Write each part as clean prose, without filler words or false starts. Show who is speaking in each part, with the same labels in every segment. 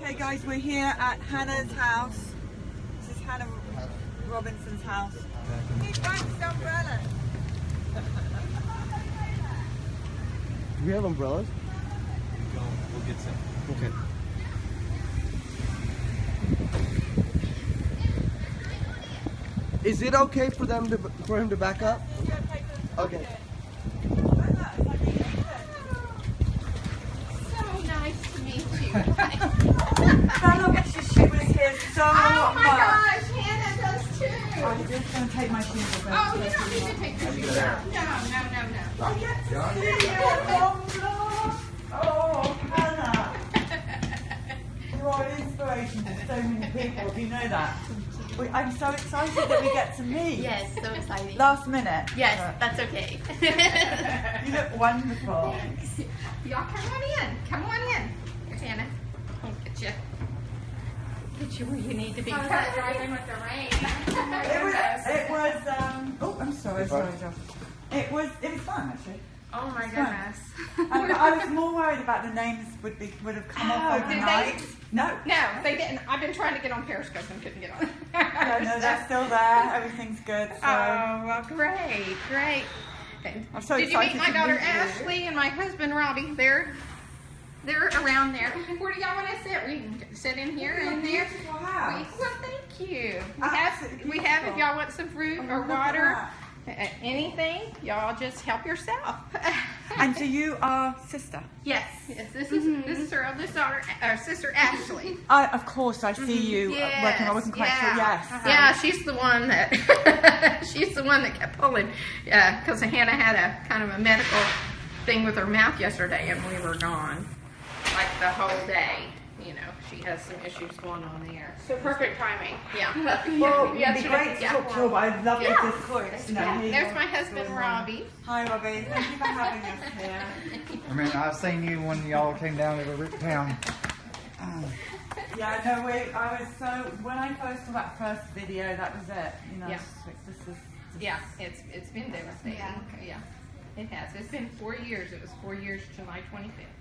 Speaker 1: Okay guys, we're here at Hannah's house. This is Hannah Robinson's house. He Vaxxed umbrellas.
Speaker 2: Do we have umbrellas?
Speaker 3: We'll get some.
Speaker 2: Okay. Is it okay for him to back up? Okay.
Speaker 4: So nice to meet you.
Speaker 1: Bella wishes she was here so
Speaker 4: Oh my
Speaker 1: much.
Speaker 4: gosh, Hannah does too.
Speaker 1: I'm just going to take my shoes off.
Speaker 4: Oh, you don't need to take your shoes off. No.
Speaker 1: I get to see you at long last. Oh, Hannah. You are an inspiration to so many people. Do you know that? I'm so excited that we get to meet.
Speaker 4: Yes, so exciting.
Speaker 1: Last minute.
Speaker 4: Yes, that's okay.
Speaker 1: You look wonderful.
Speaker 4: Y'all come on in. Come on in. Here, Hannah. I'll get you. Get you where you need to be. Driving with the rain.
Speaker 1: It was oh, I'm sorry, Josh. It was fun actually.
Speaker 4: Oh my goodness.
Speaker 1: I was more worried about the names would have come off overnight. No,
Speaker 4: they didn't. I've been trying to get on Periscope and couldn't get on.
Speaker 1: no, they're still there. Everything's good. So.
Speaker 4: Oh, well, great.
Speaker 1: I'm so
Speaker 4: Did you meet
Speaker 1: excited
Speaker 4: my
Speaker 1: to
Speaker 4: daughter
Speaker 1: meet you.
Speaker 4: Ashley and my husband Robbie? They're around there. Where do y'all want to sit? We can sit in here and there.
Speaker 1: Beautiful house.
Speaker 4: Well, thank you.
Speaker 1: Absolutely
Speaker 4: We have if
Speaker 1: beautiful.
Speaker 4: y'all want some fruit or
Speaker 1: look at
Speaker 4: water,
Speaker 1: that.
Speaker 4: anything, y'all just help yourself.
Speaker 1: And so you are sister.
Speaker 4: Yes. This is her eldest daughter, our sister Ashley.
Speaker 1: Of course, I see you working. I wasn't quite sure. Yes.
Speaker 4: Yeah, she's the one that kept pulling. Because Hannah had a kind of a medical thing with her mouth yesterday, and we were gone like the whole day. You know, she has some issues going on there. So perfect timing. Yeah.
Speaker 1: Well, it'd be great to talk to you, but I'd love to just
Speaker 4: There's my husband Robbie.
Speaker 1: Hi, Robbie. Thank you for having us here.
Speaker 3: I mean, I've seen you when y'all came down to the town.
Speaker 1: Yeah, no, I was so, when I first saw that first video, that was it. You know,
Speaker 4: Yeah.
Speaker 1: this is.
Speaker 4: Yeah, it's been devastating. Yeah, it has. It's been 4 years. It was 4 years, July 25th.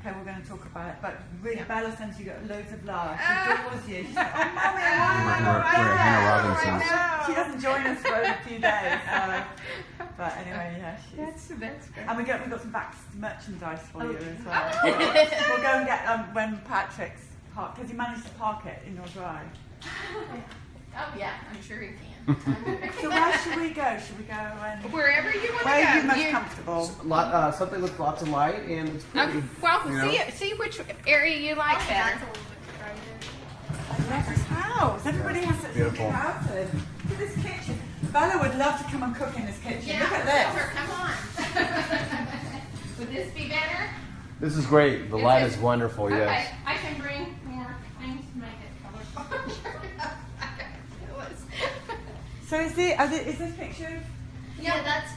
Speaker 1: Okay, we're going to talk about it, but really, Bella sends you loads of love. She adores you. She's like, oh, Mommy,
Speaker 5: We're at Hannah Robinson's.
Speaker 1: She doesn't join us for a few days, so. But anyway, yeah,
Speaker 4: That's good.
Speaker 1: and we've got some Vaxxed merchandise for you as well. We'll go and get when Patrick's park, because he managed to park it in your drive.
Speaker 4: Oh yeah, I'm sure you can.
Speaker 1: So where should we go? Should we go and
Speaker 4: Wherever you want to go.
Speaker 1: where are you most comfortable?
Speaker 2: Something with lots of light and it's pretty.
Speaker 4: Well,
Speaker 2: you know?
Speaker 4: see which area you like better.
Speaker 1: I love this house. Everybody has such
Speaker 5: Beautiful.
Speaker 1: good houses. Look at this kitchen. Bella would love to come and cook in this kitchen.
Speaker 4: Yeah,
Speaker 1: Look at this.
Speaker 4: sure, come on. Would this be better?
Speaker 2: This is great. The light is wonderful.
Speaker 4: Okay,
Speaker 2: Yes.
Speaker 4: I can bring more things to make it colorful.
Speaker 1: So is this picture?
Speaker 4: Yeah, that's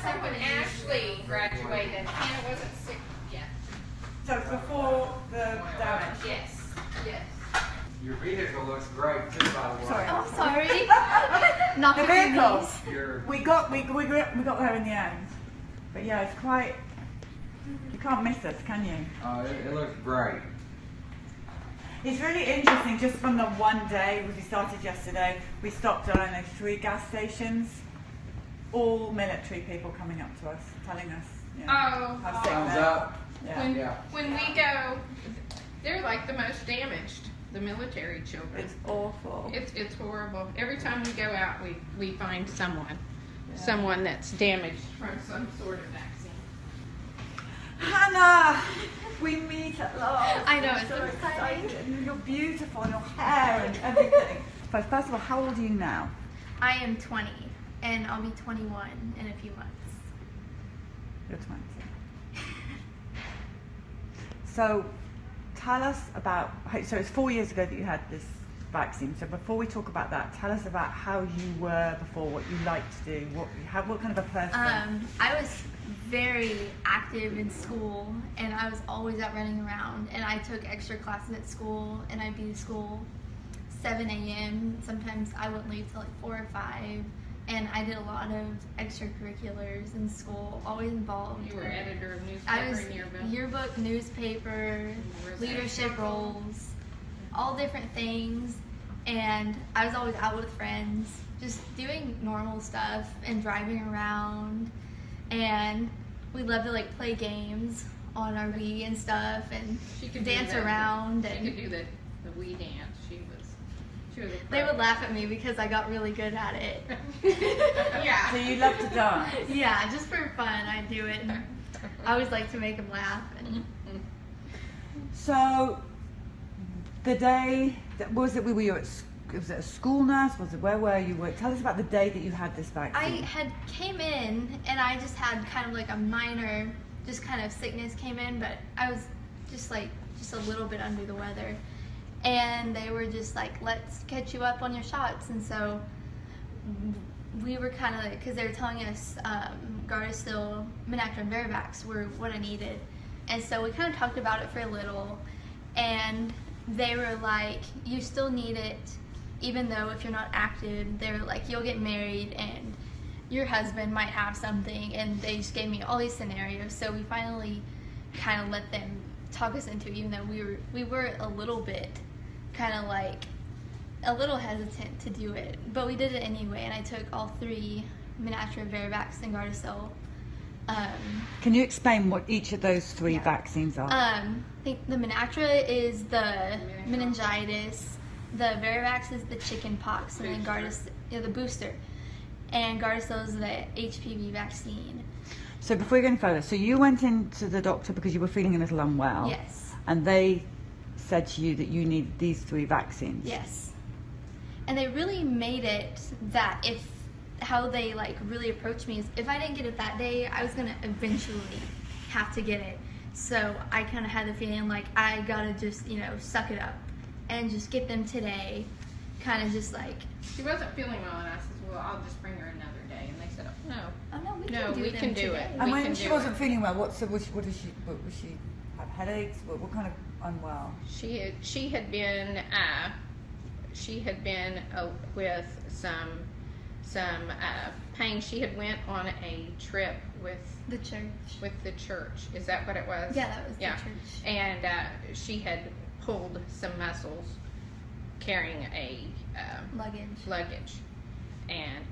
Speaker 4: from when Ashley graduated. Hannah wasn't sick yet.
Speaker 1: So it's before the damage.
Speaker 4: Yes.
Speaker 3: Your vehicle looks great too, by the way.
Speaker 1: Sorry.
Speaker 6: Oh, sorry. Not
Speaker 1: The
Speaker 6: the
Speaker 1: vehicle.
Speaker 3: Your
Speaker 1: We got there in the end. But yeah, it's quite. You can't miss us, can you?
Speaker 3: it looks great.
Speaker 1: It's really interesting. Just from the one day we started yesterday, we stopped at 3 gas stations. All military people coming up to us, telling us, you know, how sick
Speaker 3: Thumbs
Speaker 1: they are.
Speaker 3: up.
Speaker 1: Yeah.
Speaker 4: When we go, they're like the most damaged. The military children.
Speaker 1: It's awful.
Speaker 4: It's horrible. Every time we go out, we find someone that's damaged from some sort of vaccine.
Speaker 1: Hannah, we meet at last.
Speaker 6: I know,
Speaker 1: I'm
Speaker 6: it's
Speaker 1: so
Speaker 6: so exciting.
Speaker 1: excited. And you're beautiful, and your hair and everything. But first of all, how old are you now?
Speaker 6: I am 20, and I'll be 21 in a few months.
Speaker 1: You're 20. So, tell us about. So it's 4 years ago that you had this vaccine. So before we talk about that, tell us about how you were before, what you liked to do, what kind of a person.
Speaker 6: I was very active in school, and I was always out running around, and I took extra classes at school, and I'd be to school 7 a.m. Sometimes I wouldn't leave till like 4 or 5. and I did a lot of extracurriculars in school, always involved.
Speaker 4: You were editor of
Speaker 6: I
Speaker 4: newspaper
Speaker 6: was
Speaker 4: and yearbook.
Speaker 6: yearbook, newspaper, leadership roles, all different things, and I was always out with friends, just doing normal stuff and driving around, and we loved to like play games on our Wii and stuff, and
Speaker 4: She could
Speaker 6: dance
Speaker 4: do that.
Speaker 6: around,
Speaker 4: She
Speaker 6: and
Speaker 4: could do the Wii dance. She was a
Speaker 6: they
Speaker 4: pro.
Speaker 6: would laugh at me because I got really good at it.
Speaker 4: Yeah.
Speaker 1: So you love to dance.
Speaker 6: Yeah, just for fun, I do it. And I always like to make them laugh. And
Speaker 1: So the day that was it? We were at. Was it a school nurse? Was it where were you? Tell us about the day that you had this
Speaker 6: I
Speaker 1: vaccine.
Speaker 6: had came in and I just had kind of like a minor, just kind of sickness came in, but I was just a little bit under the weather. And they were just like, let's catch you up on your shots. And so we were kind of like, because they were telling us Gardasil, Menactra, and Varivax were what I needed. And so we kind of talked about it for a little. And they were like, you still need it, even though if you're not active, they were like, you'll get married and your husband might have something. And they just gave me all these scenarios. So we finally kind of let them talk us into it, even though we were a little bit kind of like a little hesitant to do it, but we did it anyway. And I took all three, Menactra, Varivax, and Gardasil.
Speaker 1: Can you explain what each of those three vaccines are?
Speaker 6: I think the Menactra is the meningitis, the Varivax is the chicken pox, and then Gardasil, the booster, and Gardasil is the HPV vaccine.
Speaker 1: So before we go any further, so you went into the doctor because you were feeling a little unwell.
Speaker 6: Yes.
Speaker 1: And they said to you that you needed these three vaccines.
Speaker 6: Yes. And they really made it that how they like really approached me is if I didn't get it that day, I was gonna eventually have to get it. So I kind of had the feeling like I gotta just, suck it up and just get them today. Kind of just like.
Speaker 4: She wasn't feeling well, and I said, well, I'll just bring her another day. And they said, oh, no.
Speaker 6: Oh no,
Speaker 4: We can do it.
Speaker 1: And
Speaker 4: We
Speaker 1: when
Speaker 4: can
Speaker 1: she
Speaker 4: do
Speaker 1: wasn't
Speaker 4: it.
Speaker 1: feeling well, what was she have headaches? What kind of unwell?
Speaker 4: She had been with some pain. She had went on a trip with
Speaker 6: The church.
Speaker 4: the church. Is that what it was?
Speaker 6: Yeah, that was the church.
Speaker 4: And she had pulled some muscles carrying a luggage, and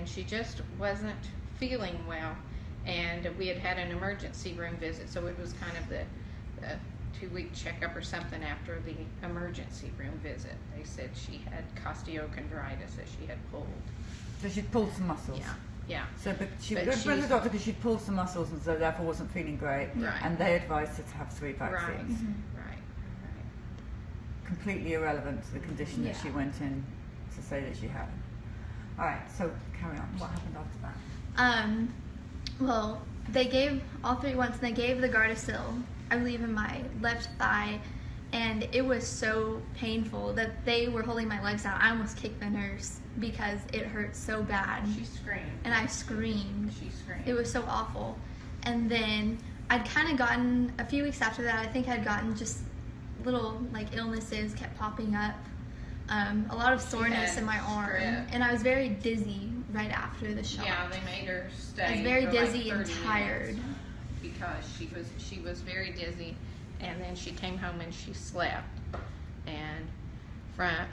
Speaker 4: she just wasn't feeling well. And we had an emergency room visit, so it was kind of the 2-week checkup or something after the emergency room visit. They said she had costochondritis that she had pulled.
Speaker 1: So she'd pulled some muscles.
Speaker 4: Yeah.
Speaker 1: So, but she
Speaker 4: But
Speaker 1: went to the
Speaker 4: she's-
Speaker 1: doctor because she'd pulled some muscles and so therefore wasn't feeling great.
Speaker 4: Right.
Speaker 1: And they advised her to have three
Speaker 4: Right.
Speaker 1: vaccines.
Speaker 4: Right.
Speaker 1: Completely irrelevant to the condition that
Speaker 6: Yeah.
Speaker 1: she went in to say that she had. All right. So carry on. What happened after that?
Speaker 6: Well, they gave all three once, and they gave the Gardasil, I believe, in my left thigh, and it was so painful that they were holding my legs out. I almost kicked the nurse because it hurt so bad.
Speaker 4: She screamed.
Speaker 6: And I screamed.
Speaker 4: She screamed.
Speaker 6: It was so awful. And then I'd kind of gotten, a few weeks after that, I think I'd gotten just little like illnesses kept popping up. A lot of soreness in my arm.
Speaker 4: strep.
Speaker 6: And I was very dizzy right after the shot.
Speaker 4: Yeah, they made her stay.
Speaker 6: I was very
Speaker 4: for like
Speaker 6: dizzy and
Speaker 4: 30
Speaker 6: tired.
Speaker 4: minutes because she was very dizzy, and then she came home and she slept,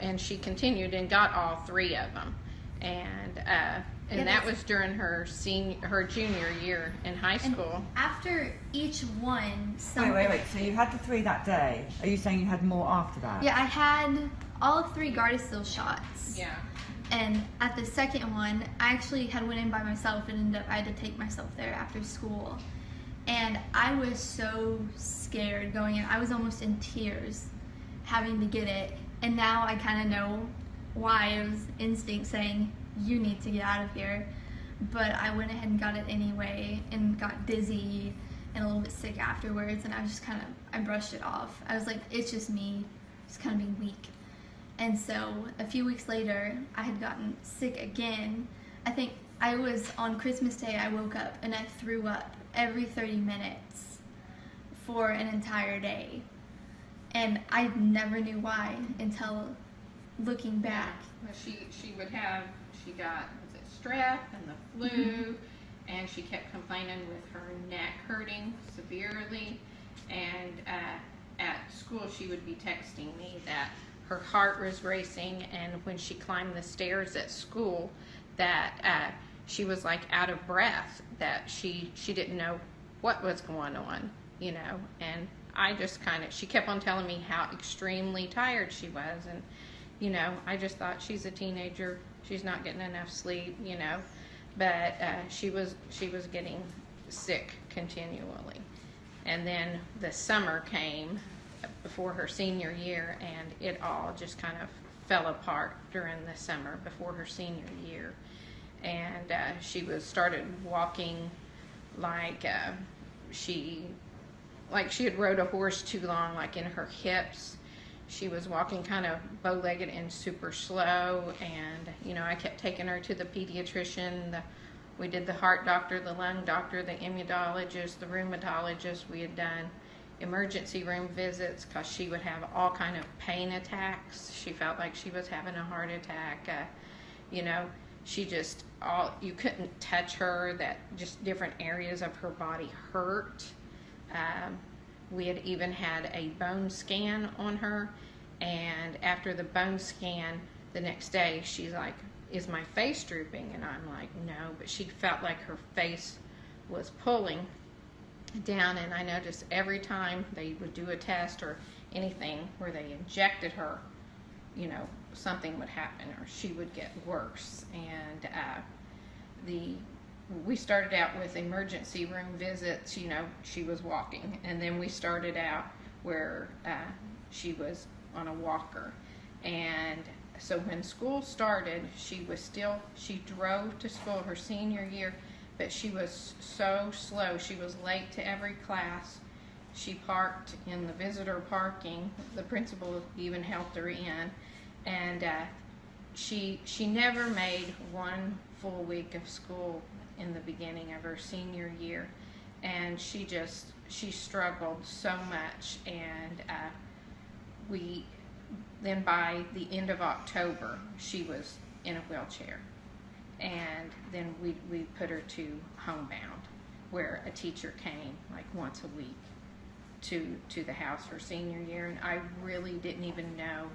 Speaker 4: and she continued and got all three of them, and
Speaker 6: Yeah,
Speaker 4: that
Speaker 6: that's-
Speaker 4: was during her junior year in high
Speaker 6: And
Speaker 4: school.
Speaker 6: after each one,
Speaker 1: Wait. So you had the three that day. Are you saying you had more after that?
Speaker 6: Yeah, I had all 3 Gardasil shots.
Speaker 4: Yeah.
Speaker 6: And at the second one, I actually had went in by myself and ended up I had to take myself there after school. And I was so scared going in. I was almost in tears having to get it. And now I kind of know why it was instinct saying, you need to get out of here. But I went ahead and got it anyway and got dizzy and a little bit sick afterwards. And I was just I brushed it off. I was like, it's just me, just kind of being weak. And so a few weeks later, I had gotten sick again. I think I was on Christmas Day, I woke up and I threw up every 30 minutes for an entire day. And I never knew why until looking back.
Speaker 4: She she got, was it strep and the flu, and she kept complaining with her neck hurting severely. And at school, she would be texting me that her heart was racing, and when she climbed the stairs at school, that she was like out of breath, that she didn't know what was going on, you know. And I just she kept on telling me how extremely tired she was, and you know, I just thought, she's a teenager, she's not getting enough sleep, you know. But she was getting sick continually. And then the summer came before her senior year, and it all just kind of fell apart during the summer before her senior year. And she started walking like she had rode a horse too long, like in her hips. She was walking kind of bow-legged and super slow, and you know, I kept taking her to the pediatrician. We did the heart doctor, the lung doctor, the immunologist, the rheumatologist. We had done emergency room visits because she would have all kind of pain attacks. She felt like she was having a heart attack. You know, she just, you couldn't touch her, that just different areas of her body hurt. We had even had a bone scan on her, and after the bone scan the next day, she's like, is my face drooping? And I'm like, no, but she felt like her face was pulling down. And I noticed every time they would do a test or anything where they injected her, you know, something would happen or she would get worse. And we started out with emergency room visits, you know, she was walking, and then we started out where she was on a walker. And so when school started, she drove to school her senior year, but she was so slow. She was late to every class. She parked in the visitor parking. The principal even helped her in. And she never made one full week of school in the beginning of her senior year. And she struggled so much. And then by the end of October, she was in a wheelchair. And then we put her to homebound, where a teacher came like once a week to the house her senior year. And I really didn't even know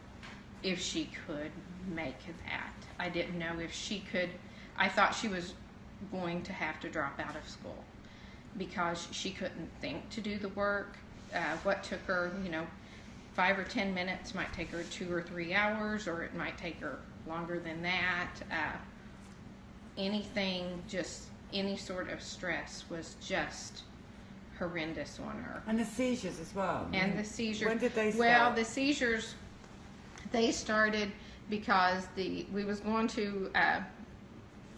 Speaker 4: if she could make that. I didn't know if she could. I thought she was going to have to drop out of school because she couldn't think to do the work. What took her, you know, 5 or 10 minutes might take her 2 or 3 hours, or it might take her longer than that. Anything, just any sort of stress was just horrendous on her.
Speaker 1: And the seizures as well.
Speaker 4: And the seizures.
Speaker 1: When did they start?
Speaker 4: Well, the seizures, they started because we was going to,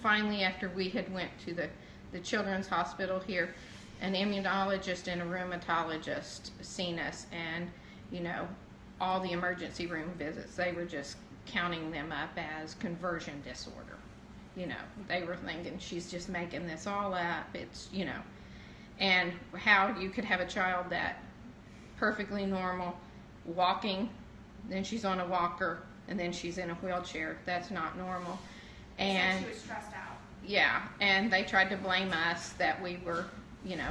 Speaker 4: finally after we had went to the children's hospital here, an immunologist and a rheumatologist seen us, and you know, all the emergency room visits, they were just counting them up as conversion disorder. You know, they were thinking she's just making this all up. It's, you know, and how you could have a child that perfectly normal, walking, then she's on a walker, and then she's in a wheelchair. That's not normal. And
Speaker 6: she was stressed out.
Speaker 4: Yeah, and they tried to blame us that we were, you know,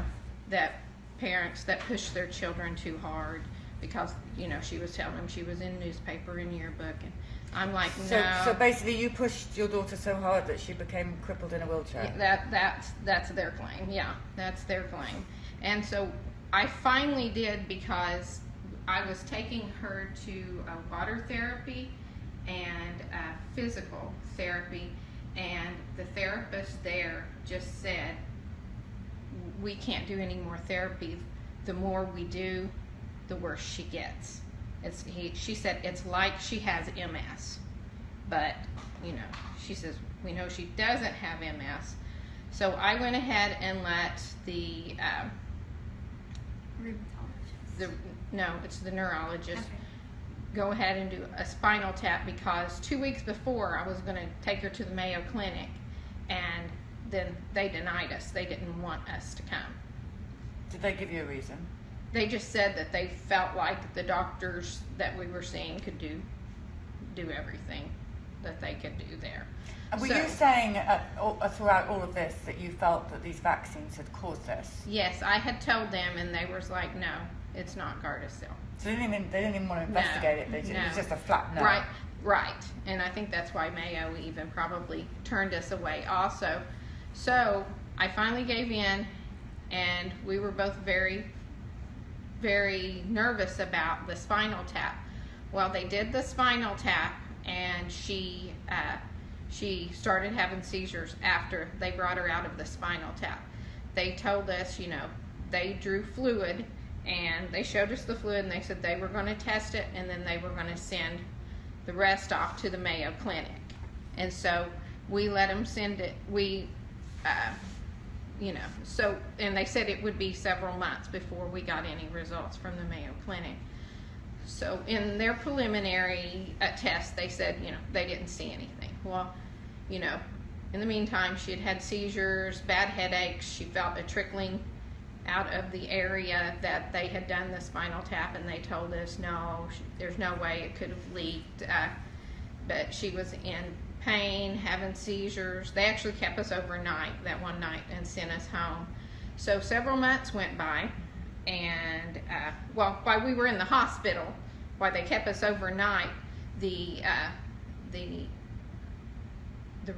Speaker 4: that parents that push their children too hard, because, you know, she was telling them she was in newspaper and yearbook, and I'm like, no.
Speaker 1: So basically you pushed your daughter so hard that she became crippled in a wheelchair.
Speaker 4: That's their claim. Yeah, that's their claim. And so I finally did, because I was taking her to water therapy and physical therapy, and the therapist there just said, we can't do any more therapy. The more we do, the worse she gets. She said it's like she has MS, but you know, she says we know she doesn't have MS. So I went ahead and let the it's the neurologist, go ahead and do a spinal tap, because 2 weeks before I was going to take her to the Mayo Clinic, and then they denied us. They didn't want us to come.
Speaker 1: Did they give you a reason?
Speaker 4: They just said that they felt like the doctors that we were seeing could do everything. that they could do there.
Speaker 1: Were
Speaker 4: So-
Speaker 1: you saying throughout all of this that you felt that these vaccines had caused this?
Speaker 4: Yes, I had told them, and they was like, no, it's not Gardasil.
Speaker 1: So they didn't even want to investigate it. It was just a flat no.
Speaker 4: Right. And I think that's why Mayo even probably turned us away also. So I finally gave in, and we were both very, very nervous about the spinal tap. Well, they did the spinal tap, and she started having seizures after they brought her out of the spinal tap. They told us, they drew fluid, and they showed us the fluid, and they said they were going to test it, and then they were going to send the rest off to the Mayo Clinic. And so we let them send it. And they said it would be several months before we got any results from the Mayo Clinic. So in their preliminary test, they said, they didn't see anything. Well, in the meantime, she had had seizures, bad headaches. She felt a trickling out of the area that they had done the spinal tap, and they told us, no, there's no way it could have leaked. But she was in pain, having seizures. They actually kept us overnight that one night and sent us home. So several months went by, and while we were in the hospital, while they kept us overnight, the the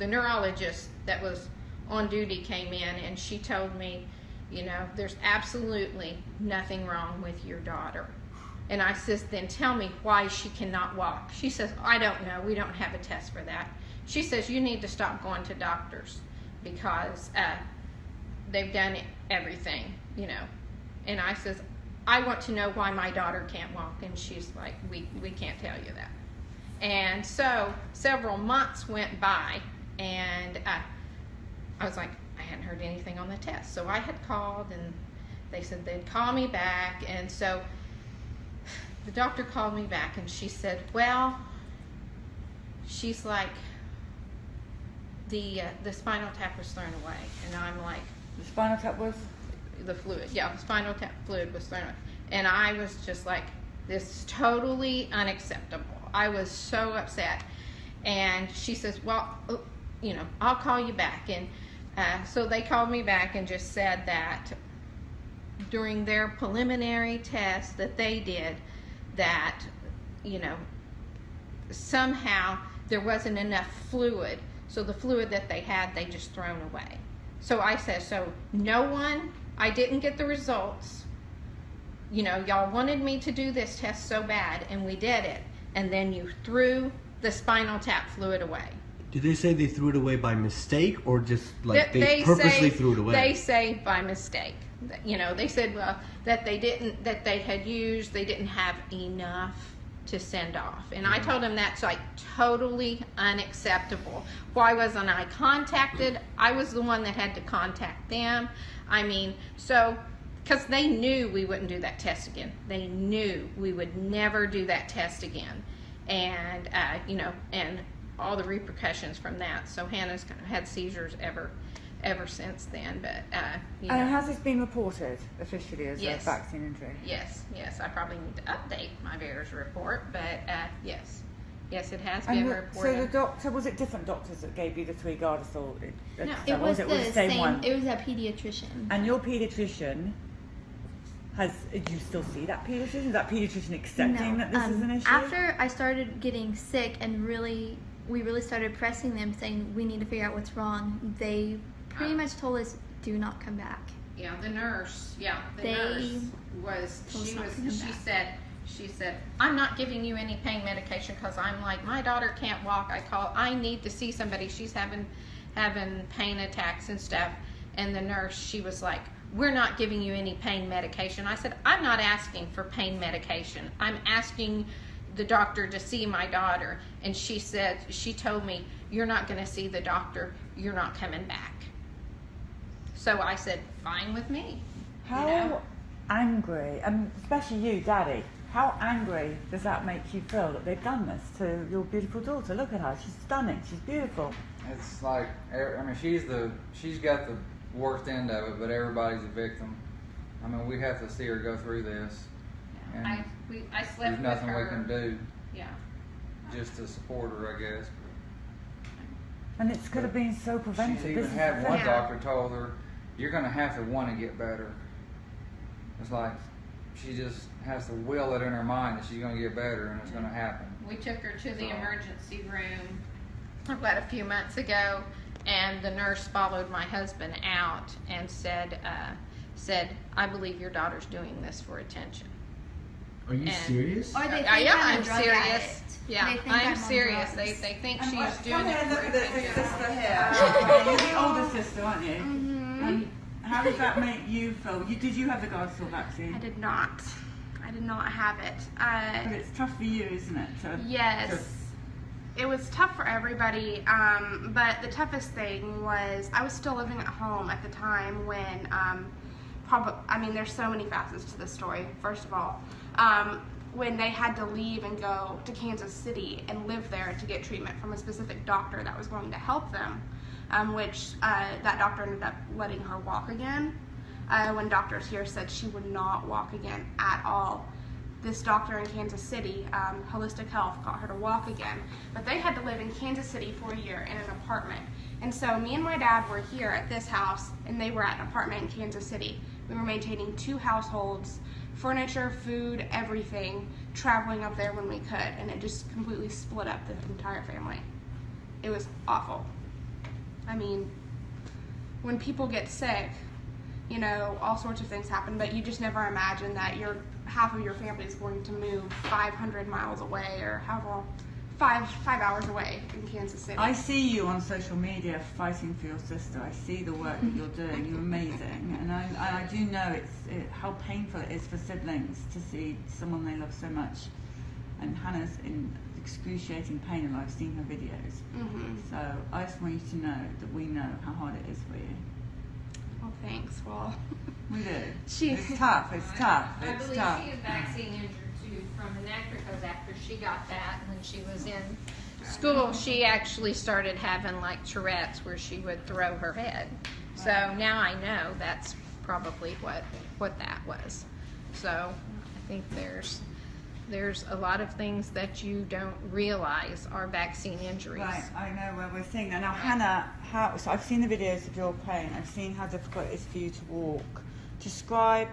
Speaker 4: neurologist that was on duty came in, and she told me, there's absolutely nothing wrong with your daughter. And I says, then tell me why she cannot walk. She says, I don't know. We don't have a test for that. She says, you need to stop going to doctors because they've done everything, And I says, I want to know why my daughter can't walk. And she's like, we can't tell you that. And so several months went by, and I was like, I hadn't heard anything on the test. So I had called, and they said they'd call me back. And so the doctor called me back, and she said, well, she's like, the spinal tap was thrown away. And I'm like,
Speaker 1: The spinal tap was?
Speaker 4: the fluid. Yeah, the spinal tap fluid was thrown away. And I was just like, this is totally unacceptable. I was so upset. And she says, well, I'll call you back. And so they called me back and just said that during their preliminary test that they did, that, somehow there wasn't enough fluid. So the fluid that they had, they just thrown away. So I said, so I didn't get the results. Y'all wanted me to do this test so bad, and we did it. And then you threw the spinal tap fluid away.
Speaker 2: Did they say they threw it away by mistake, or just like they purposely threw it away?
Speaker 4: They say by mistake. They said, well, that they didn't have enough to send off. And I told them that's like totally unacceptable. Why wasn't I contacted? I was the one that had to contact them. Because they knew we wouldn't do that test again. They knew we would never do that test again. And, and all the repercussions from that. So Hannah's kind of had seizures ever since then. But,
Speaker 1: And has this been reported officially as
Speaker 4: Yes.
Speaker 1: a vaccine injury?
Speaker 4: Yes. I probably need to update my VAERS report, but yes. Yes, it has been reported.
Speaker 1: So the doctor, was it different doctors that gave you the 3 Gardasil?
Speaker 4: No,
Speaker 6: It was
Speaker 1: the same one?
Speaker 6: It was a pediatrician.
Speaker 1: And your pediatrician do you still see that pediatrician? Is that pediatrician accepting that this is an issue?
Speaker 6: After I started getting sick and we really started pressing them, saying we need to figure out what's wrong, they pretty much told us, do not come back.
Speaker 4: Yeah, the nurse. Yeah,
Speaker 6: They
Speaker 4: nurse was.
Speaker 6: told us not to come back.
Speaker 4: She said, I'm not giving you any pain medication because I'm like, my daughter can't walk. I need to see somebody. She's having pain attacks and stuff. And the nurse, she was like, we're not giving you any pain medication. I said, I'm not asking for pain medication. I'm asking the doctor to see my daughter. And she told me, you're not going to see the doctor. You're not coming back. So I said, fine with me.
Speaker 1: How angry, especially you, Daddy, how angry does that make you feel that they've done this to your beautiful daughter? Look at her, she's stunning, she's beautiful.
Speaker 3: It's like, she's got the worst end of it, but everybody's a victim. We have to see her go through this. And
Speaker 4: I slept
Speaker 3: there's nothing
Speaker 4: with her.
Speaker 3: we can do.
Speaker 4: Yeah.
Speaker 3: just to support her, I guess.
Speaker 1: And it could have been so preventive.
Speaker 3: She's even had one doctor told her, "You're going to have to want to get better." It's like she just has to will it in her mind that she's going to get better, and it's going to happen.
Speaker 4: We took her to the emergency room about a few months ago, and the nurse followed my husband out and said, "I believe your daughter's doing this for attention."
Speaker 2: Are you serious?
Speaker 6: Or they think
Speaker 4: I'm
Speaker 6: I'm a drug
Speaker 4: serious.
Speaker 6: addict.
Speaker 4: Yeah,
Speaker 6: They think
Speaker 4: I'm
Speaker 6: I'm on
Speaker 4: serious.
Speaker 6: drugs.
Speaker 4: They think
Speaker 1: And
Speaker 4: she's
Speaker 1: what-
Speaker 4: doing
Speaker 1: come
Speaker 4: it
Speaker 1: here,
Speaker 4: for
Speaker 1: look at this
Speaker 4: attention.
Speaker 1: sister here. You're the older sister, aren't you?
Speaker 6: Mm-hmm.
Speaker 1: And how does that make you feel? Did you have the Gardasil vaccine?
Speaker 7: I did not. I did not have it.
Speaker 1: But it's tough for you, isn't it?
Speaker 7: Yes. It was tough for everybody, but the toughest thing was I was still living at home at the time when, there's so many facets to this story. First of all, when they had to leave and go to Kansas City and live there to get treatment from a specific doctor that was going to help them, which that doctor ended up letting her walk again. When doctors here said she would not walk again at all. This doctor in Kansas City, Holistic Health, got her to walk again. But they had to live in Kansas City for a year in an apartment. And so me and my dad were here at this house, and they were at an apartment in Kansas City. We were maintaining 2 households, furniture, food, everything, traveling up there when we could. And it just completely split up the entire family. It was awful. I mean, when people get sick, you know, all sorts of things happen, but you just never imagine that half of your family is going to move 500 miles away or however, 5 hours away in Kansas City.
Speaker 1: I see you on social media fighting for your sister. I see the work that you're doing. You're amazing. And I do know how painful it is for siblings to see someone they love so much. And Hannah's in excruciating pain, and I've seen her videos.
Speaker 7: Mm-hmm.
Speaker 1: So I just want you to know that we know how hard it is for you.
Speaker 7: Well, thanks. Well,
Speaker 1: We do.
Speaker 7: She-
Speaker 1: It's tough. It's tough.
Speaker 4: I
Speaker 1: It's
Speaker 4: believe
Speaker 1: tough.
Speaker 4: she is vaccine injured too from Menactra, because after she got that, when she was in school, she actually started having like Tourette's, where she would throw her head. So now I know that's probably what that was. So I think there's a lot of things that you don't realize are vaccine injuries.
Speaker 1: Right, I know where we're seeing that. Now, Hannah, so I've seen the videos of your pain. I've seen how difficult it is for you to walk. Describe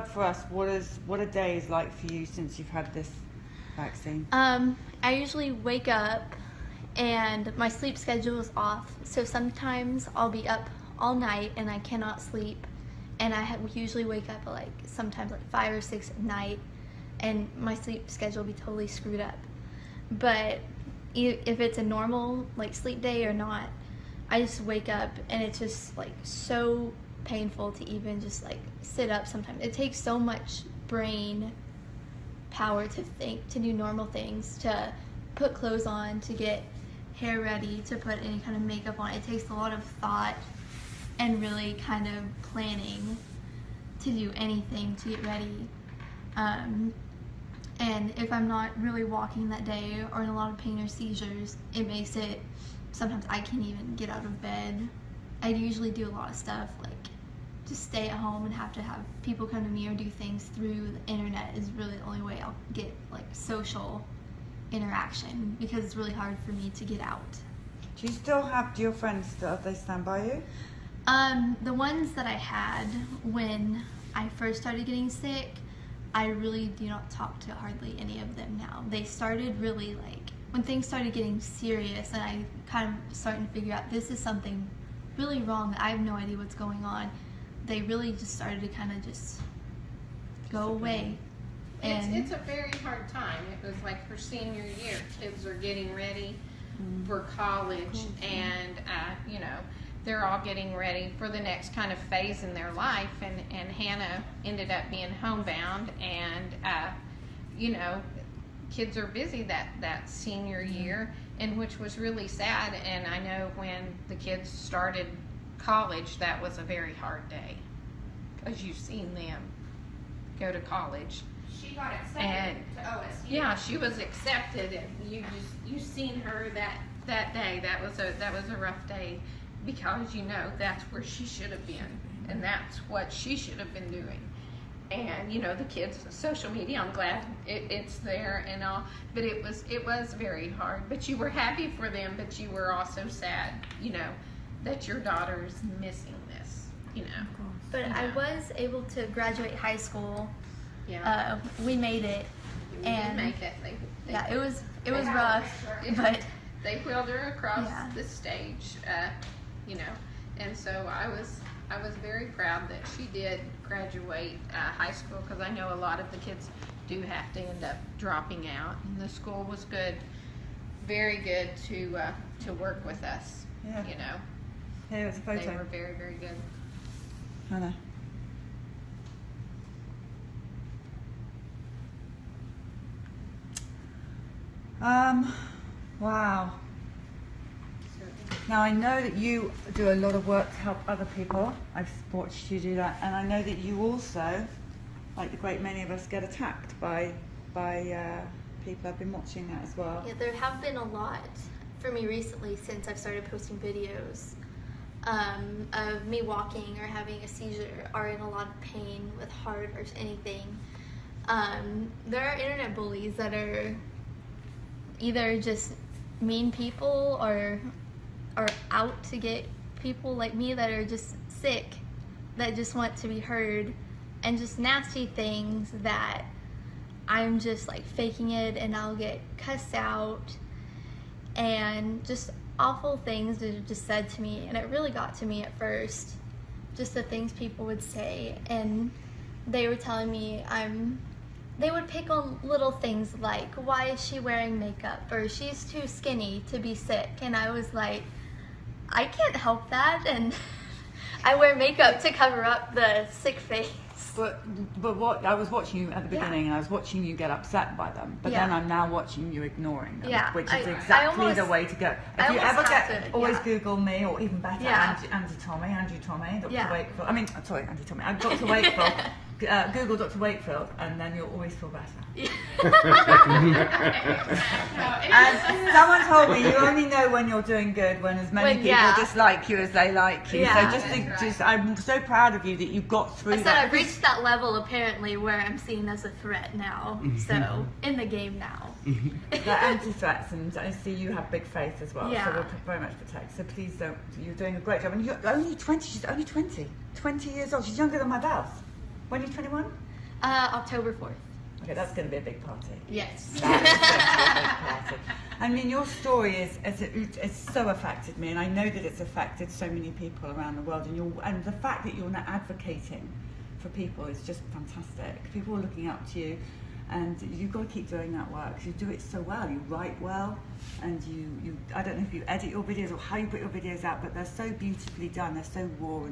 Speaker 1: for us what a day is like for you since you've had this vaccine.
Speaker 6: I usually wake up and my sleep schedule is off. So sometimes I'll be up all night and I cannot sleep. And I usually wake up at sometimes 5 or 6 at night. And my sleep schedule will be totally screwed up. But if it's a normal sleep day or not, I just wake up and it's just so painful to even just sit up sometimes. It takes so much brain power to think, to do normal things, to put clothes on, to get hair ready, to put any kind of makeup on. It takes a lot of thought and really kind of planning to do anything to get ready. And if I'm not really walking that day or in a lot of pain or seizures, it makes it, sometimes I can't even get out of bed. I usually do a lot of stuff, just stay at home and have to have people come to me or do things through the internet is really the only way I'll get social interaction, because it's really hard for me to get out.
Speaker 1: Do your friends still, they stand by you?
Speaker 6: The ones that I had when I first started getting sick, I really do not talk to hardly any of them now. They started really when things started getting serious and I kind of starting to figure out this is something really wrong that I have no idea what's going on, they really just started to kind of just go away. And
Speaker 4: It's a very hard time. It was like her senior year. Kids are getting ready for college, and they're all getting ready for the next kind of phase in their life. And Hannah ended up being homebound, and kids are busy that senior year, and which was really sad. And I know when the kids started college, that was a very hard day, because you've seen them go to college.
Speaker 7: She got accepted to OSU.
Speaker 4: Yeah, she was accepted, and you seen her that day. That was a rough day, because that's where she should have been, and that's what she should have been doing. And you know, the kids, social media, I'm glad it's there and all, but it was very hard. But you were happy for them, but you were also sad, you know, that your daughter's missing this, you know.
Speaker 6: But I was able to graduate high school.
Speaker 4: Yeah.
Speaker 6: We made it.
Speaker 4: We
Speaker 6: and
Speaker 4: did make it.
Speaker 6: Yeah, it was rough, but
Speaker 4: they wheeled her across the stage, you know, and so I was very proud that she did graduate high school, because I know a lot of the kids do have to end up dropping out, and the school was good, very good to work with us.
Speaker 1: Yeah.
Speaker 4: You know,
Speaker 1: Here's a photo.
Speaker 4: they were very, very good.
Speaker 1: Hannah. Wow. Now I know that you do a lot of work to help other people. I've watched you do that, and I know that you also, like the great many of us, get attacked by people. I've been watching that as well.
Speaker 6: yeah, there have been a lot for me recently since I've started posting videos of me walking or having a seizure or in a lot of pain with heart or anything. There are internet bullies that are either just mean people or out to get people like me that are just sick, that just want to be heard, and just nasty things that I'm just like faking it and I'll get cussed out, and just awful things that are just said to me. And it really got to me at first, just the things people would say, and they were telling me they would pick on little things like, why is she wearing makeup, or she's too skinny to be sick, and I was like, I can't help that, and I wear makeup to cover up the sick face.
Speaker 1: But what I was watching you at the beginning, and I was watching you get upset by them. But then I'm now watching you ignoring them, which is exactly the way to go. If you ever always Google me, or even better, Andrew Tommy, Dr. Wakefield. I mean, sorry, Andrew Tommy. I'm Dr. Wakefield. Google Dr. Wakefield, and then you'll always feel better. And someone told me you only know when you're doing good when as many people dislike you as they like you. So I'm so proud of you that you got through that.
Speaker 6: I've reached that level apparently where I'm seen as a threat now. So in the game now.
Speaker 1: The anti-threats, and I see you have big faith as well.
Speaker 6: Yeah.
Speaker 1: So we'll very much protect. So please don't. You're doing a great job, and you're only 20. She's only 20 years old. She's younger than my Belle. When are you 21?
Speaker 6: October 4th.
Speaker 1: Okay, that's going to be a big party.
Speaker 6: Yes.
Speaker 1: That's going to be a big party. I mean, your story it's so affected me, and I know that it's affected so many people around the world. And the fact that you're now advocating for people is just fantastic. People are looking up to you, and you've got to keep doing that work. You do it so well. You write well, and you I don't know if you edit your videos or how you put your videos out, but they're so beautifully done. They're so raw,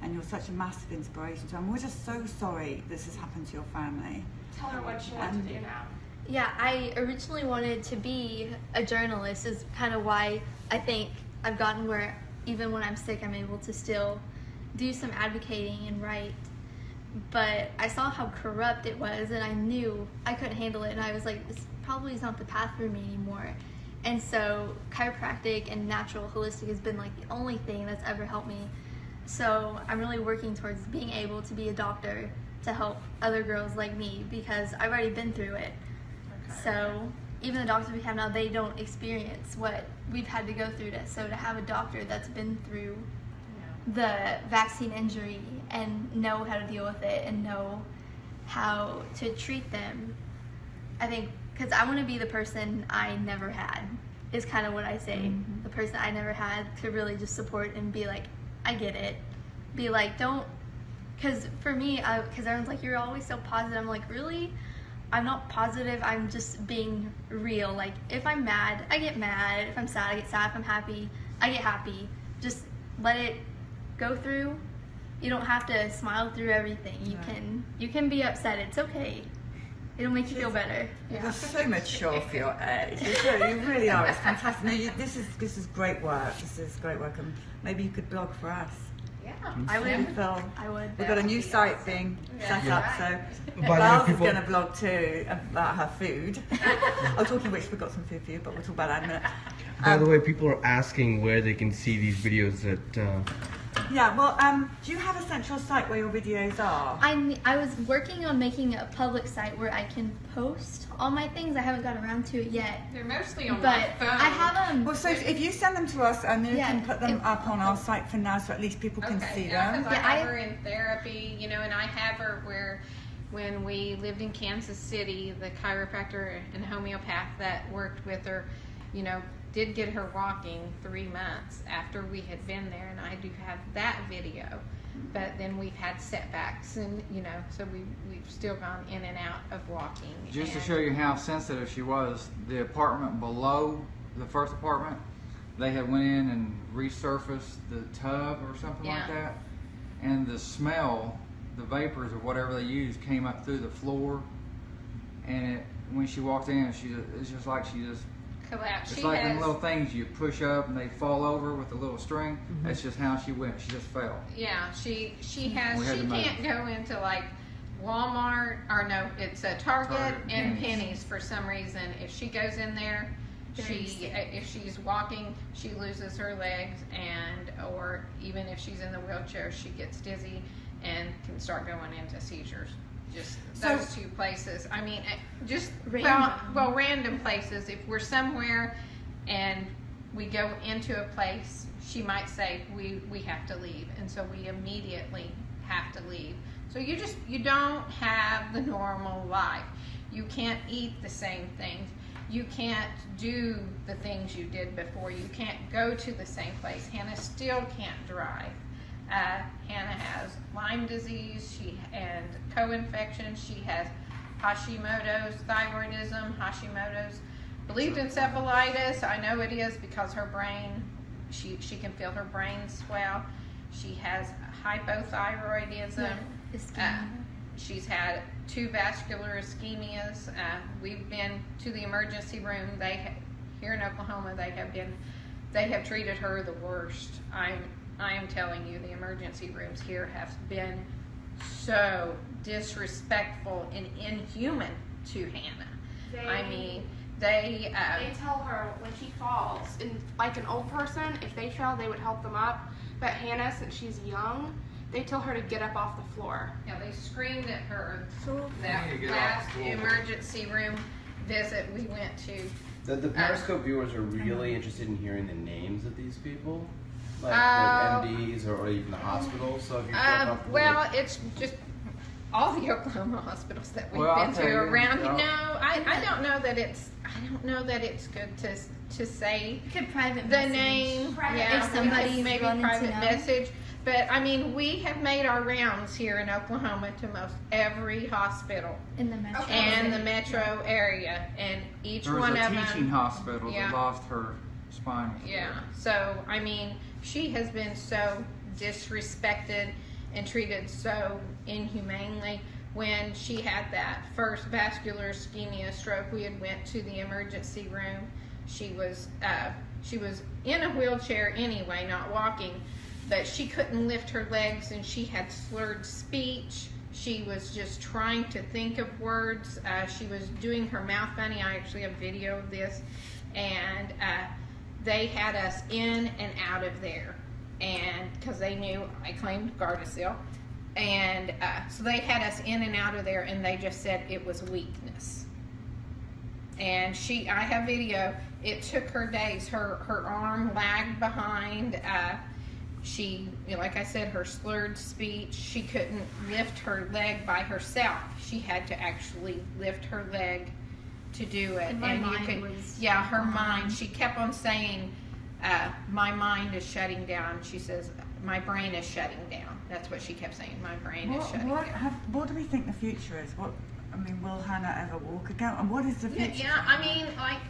Speaker 1: and you're such a massive inspiration to them. We're just so sorry this has happened to your family.
Speaker 7: Tell her what she wants to do now.
Speaker 6: Yeah, I originally wanted to be a journalist, is kind of why I think I've gotten where even when I'm sick I'm able to still do some advocating and write. But I saw how corrupt it was, and I knew I couldn't handle it, and I was like, this probably is not the path for me anymore. And so chiropractic and natural holistic has been like the only thing that's ever helped me. So I'm really working towards being able to be a doctor to help other girls like me, because I've already been through it. So even the doctors we have now, they don't experience what we've had to go through so to have a doctor that's been through the vaccine injury and know how to deal with it and know how to treat them, I think, because I want to be the person I never had, is kind of what I say. The person I never had to really just support and be like, I get it. Be like, don't, because for me, because everyone's like, you're always so positive. I'm like, really? I'm not positive. I'm just being real. Like, if I'm mad, I get mad. If I'm sad, I get sad. If I'm happy, I get happy. Just let it go through. You don't have to smile through everything. You can be upset. It's okay. It'll make you feel better.
Speaker 1: You're so mature for your age. You really are. It's fantastic. No, this is great work. This is great work, and maybe you could blog for us.
Speaker 4: Yeah,
Speaker 6: I would.
Speaker 1: Phil.
Speaker 6: I would.
Speaker 1: We've got a new site being set up, so
Speaker 2: By
Speaker 1: Belle's
Speaker 2: the way,
Speaker 1: going to blog too about her food. I'm talking which we've got some food for you, but we'll talk about that in a minute.
Speaker 2: By the way, people are asking where they can see these videos that
Speaker 1: Yeah, well, do you have a central site where your videos are?
Speaker 6: I was working on making a public site where I can post all my things. I haven't got around to it yet.
Speaker 4: They're mostly on
Speaker 6: But
Speaker 4: my phone.
Speaker 6: I have them.
Speaker 1: Well, so if you send them to us, and then we
Speaker 6: Yeah,
Speaker 1: can put them
Speaker 6: if-
Speaker 1: up on our site for now, so at least people can see
Speaker 4: yeah,
Speaker 1: them.
Speaker 4: because
Speaker 6: Yeah,
Speaker 4: I have
Speaker 6: I-
Speaker 4: her in therapy, you know, and I have her where when we lived in Kansas City, the chiropractor and homeopath that worked with her, you know, did get her walking 3 months after we had been there, and I do have that video. But then we've had setbacks, and you know, so we've still gone in and out of walking.
Speaker 3: Just to
Speaker 4: and-
Speaker 3: show you how sensitive she was, the apartment below the first apartment, they had went in and resurfaced the tub or something like
Speaker 4: Yeah.
Speaker 3: that, and the smell, the vapors or whatever they used came up through the floor, and when she walked in, it's just like she just.
Speaker 4: collapse.
Speaker 3: It's
Speaker 4: She
Speaker 3: like
Speaker 4: has,
Speaker 3: them little things you push up and they fall over with a little string. That's just how she went. She just fell.
Speaker 4: yeah, she
Speaker 3: We had to move.
Speaker 4: can't go into like Walmart, or no, it's a Target
Speaker 3: Target,
Speaker 4: and
Speaker 3: Penny's.
Speaker 4: Penny's for some reason. If she goes in there, if she's walking, she loses her legs, and or even if she's in the wheelchair, she gets dizzy and can start going into seizures. Just
Speaker 1: So-
Speaker 4: those two places. I mean, just
Speaker 6: Random.
Speaker 4: well, random places. If we're somewhere and we go into a place, she might say we have to leave, and so we immediately have to leave. So you don't have the normal life. You can't eat the same things. You can't do the things you did before. You can't go to the same place. Hannah still can't drive. Hannah has Lyme disease, and co-infection. She has Hashimoto's, thyroidism, Hashimoto's, believed encephalitis. I know it is because her brain, she can feel her brain swell. She has hypothyroidism. She's had 2 vascular ischemias. We've been to the emergency room. Here in Oklahoma, they have treated her the worst. I am telling you, the emergency rooms here have been so disrespectful and inhuman to Hannah. I mean, they
Speaker 7: tell her when she falls, and like an old person, if they fell, they would help them up. But Hannah, since she's young, they tell her to get up off the floor.
Speaker 4: Yeah, they screamed at her that
Speaker 3: You need to get off
Speaker 4: last
Speaker 3: the floor.
Speaker 4: emergency room visit we went to.
Speaker 5: The Periscope viewers are really interested in hearing the names of these people, like MDs or even the hospitals. So if you feel comfortable
Speaker 4: Well, it's just all the Oklahoma hospitals that we've
Speaker 3: Well, I'll
Speaker 4: been
Speaker 3: tell
Speaker 4: to
Speaker 3: you,
Speaker 4: around.
Speaker 3: yeah.
Speaker 4: No, I don't know that it's good to say
Speaker 6: Could private
Speaker 4: the
Speaker 6: message.
Speaker 4: name.
Speaker 7: Private
Speaker 4: Yeah,
Speaker 6: if somebody's
Speaker 4: maybe
Speaker 6: wanting to
Speaker 4: private
Speaker 6: know.
Speaker 4: message. But I mean, we have made our rounds here in Oklahoma to most every hospital
Speaker 6: in the metro.
Speaker 4: and the metro area, and each
Speaker 3: There was
Speaker 4: one
Speaker 3: a
Speaker 4: of
Speaker 3: teaching
Speaker 4: them.
Speaker 3: hospital
Speaker 4: Yeah.
Speaker 3: that lost her spinal cord.
Speaker 4: Yeah. So I mean, she has been so disrespected and treated so inhumanely. When she had that first vascular ischemia stroke, we had went to the emergency room. She was in a wheelchair anyway, not walking, but she couldn't lift her legs, and she had slurred speech. She was just trying to think of words. She was doing her mouth funny. I actually have video of this, and they had us in and out of there, and because they knew I claimed Gardasil. And so they had us in and out of there, and they just said it was weakness. And I have video. It took her days. Her arm lagged behind. Like I said, her slurred speech. She couldn't lift her leg by herself. She had to actually lift her leg to do it.
Speaker 6: And my
Speaker 4: you
Speaker 6: mind
Speaker 4: could,
Speaker 6: was
Speaker 4: yeah, her
Speaker 6: gone.
Speaker 4: mind. She kept on saying, "My mind is shutting down." She says, "My brain is shutting down." That's what she kept saying. My brain is shutting down.
Speaker 1: What do we think the future is? Will Hannah ever walk again? And what is the future?
Speaker 4: Yeah, I mean, like,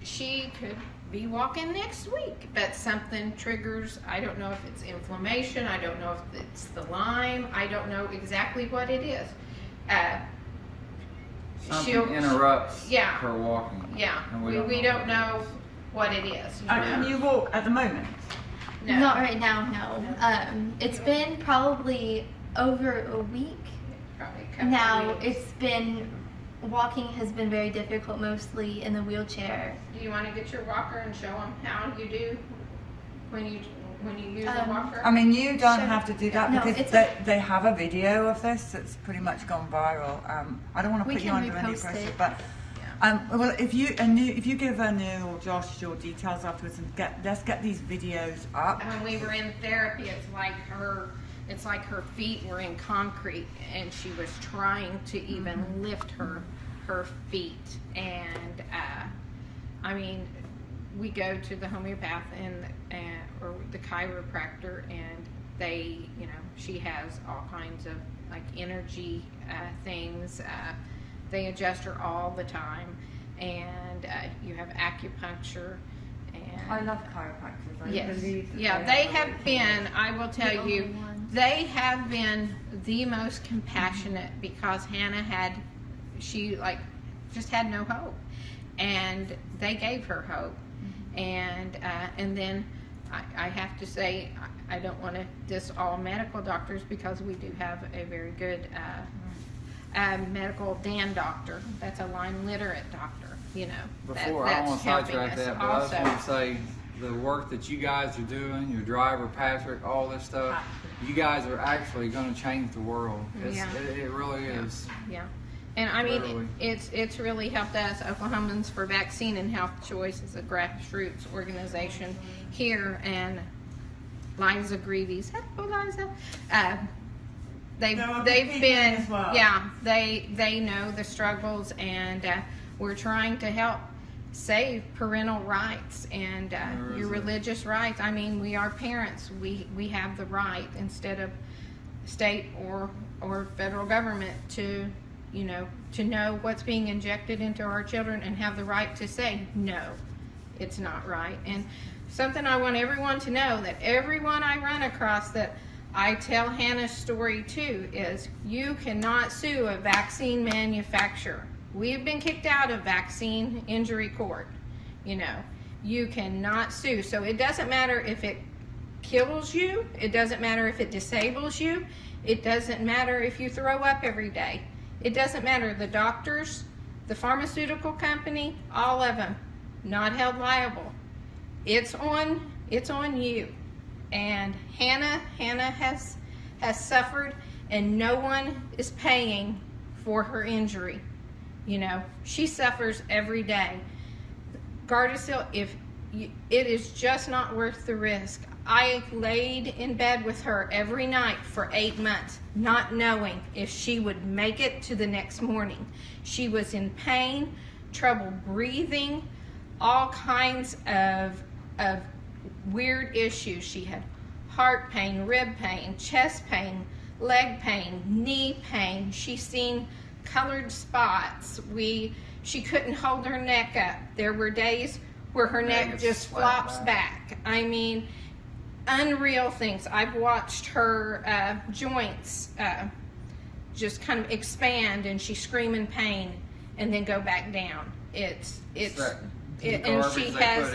Speaker 4: she could be walking next week, but something triggers. I don't know if it's inflammation. I don't know if it's the Lyme. I don't know exactly what it is.
Speaker 3: Something interrupts
Speaker 4: yeah.
Speaker 3: her walking.
Speaker 4: Yeah,
Speaker 3: and
Speaker 4: we don't know what it is.
Speaker 1: Can you walk at the moment?
Speaker 4: No.
Speaker 6: Not right now, no. It's been probably over a week
Speaker 4: Probably a couple
Speaker 6: now.
Speaker 4: weeks.
Speaker 6: Walking has been very difficult, mostly in the wheelchair.
Speaker 4: Do you want to get your walker and show them how you do when you when you use a walker?
Speaker 1: I mean, you don't
Speaker 6: Sure.
Speaker 1: have to do that
Speaker 6: No,
Speaker 1: because
Speaker 6: it's
Speaker 1: they have a video of this that's pretty much gone viral. I don't want to
Speaker 6: We
Speaker 1: put you
Speaker 6: can
Speaker 1: under any
Speaker 6: repost
Speaker 1: pressure,
Speaker 6: it.
Speaker 1: but well, if you give Anu or Josh your details afterwards and let's get these videos up.
Speaker 4: When we were in therapy, it's like her feet were in concrete, and she was trying to even lift her feet. And I mean, we go to the homeopath or the chiropractor, and they, you know, she has all kinds of like energy things. They adjust her all the time, and you have acupuncture. And
Speaker 1: I love chiropractors. I
Speaker 4: yes,
Speaker 1: believe that
Speaker 4: yeah, they
Speaker 1: are
Speaker 4: have
Speaker 1: really
Speaker 4: been. I will tell
Speaker 6: The
Speaker 4: you,
Speaker 6: only ones.
Speaker 4: they have been the most compassionate because Hannah she like just had no hope, and they gave her hope. And then I have to say, I don't want to diss all medical doctors because we do have a very good medical Dan doctor. That's a Lyme literate doctor, you know.
Speaker 3: Before, I don't want to sidetrack that, but I just
Speaker 4: also.
Speaker 3: want to say the work that you guys are doing, your driver, Patrick, all this stuff, you guys are actually going to change the world. It really is.
Speaker 4: Yeah. And I mean,
Speaker 3: Literally.
Speaker 4: it's really helped us. Oklahomans for Vaccine and Health Choice is a grassroots organization here, and Liza Greaves, hello Liza. They've been,
Speaker 1: as well.
Speaker 4: yeah, they know the struggles, and we're trying to help save parental rights and your religious rights. I mean, we are parents. We have the right, instead of state or federal government, to know what's being injected into our children and have the right to say, no, it's not right. And something I want everyone to know, that everyone I run across that I tell Hannah's story to, is you cannot sue a vaccine manufacturer. We've been kicked out of vaccine injury court. You know, you cannot sue. So it doesn't matter if it kills you. It doesn't matter if it disables you. It doesn't matter if you throw up every day. It doesn't matter. The doctors, the pharmaceutical company, all of them, not held liable. It's on you. And Hannah has suffered, and no one is paying for her injury. You know, she suffers every day. Gardasil, it is just not worth the risk. I laid in bed with her every night for 8 months, not knowing if she would make it to the next morning. She was in pain, trouble breathing, all kinds of weird issues. She had heart pain, rib pain, chest pain, leg pain, knee pain. She's seen colored spots. She couldn't hold her neck up. There were days where her neck just flops back. I mean, unreal things. I've watched her joints just kind of expand, and she scream in pain and then go back down. And she has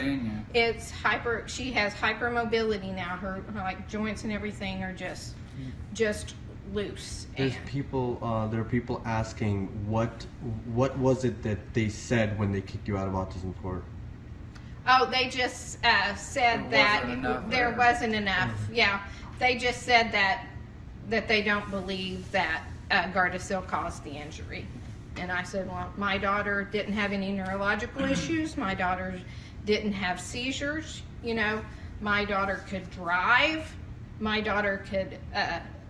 Speaker 4: she has hypermobility now. Her like joints and everything are just loose.
Speaker 2: There are people asking what was it that they said when they kicked you out of autism court?
Speaker 4: Oh, they just said that there wasn't enough. Yeah, they just said that they don't believe that Gardasil caused the injury. And I said, well, my daughter didn't have any neurological issues. My daughter didn't have seizures. You know, my daughter could drive. My daughter could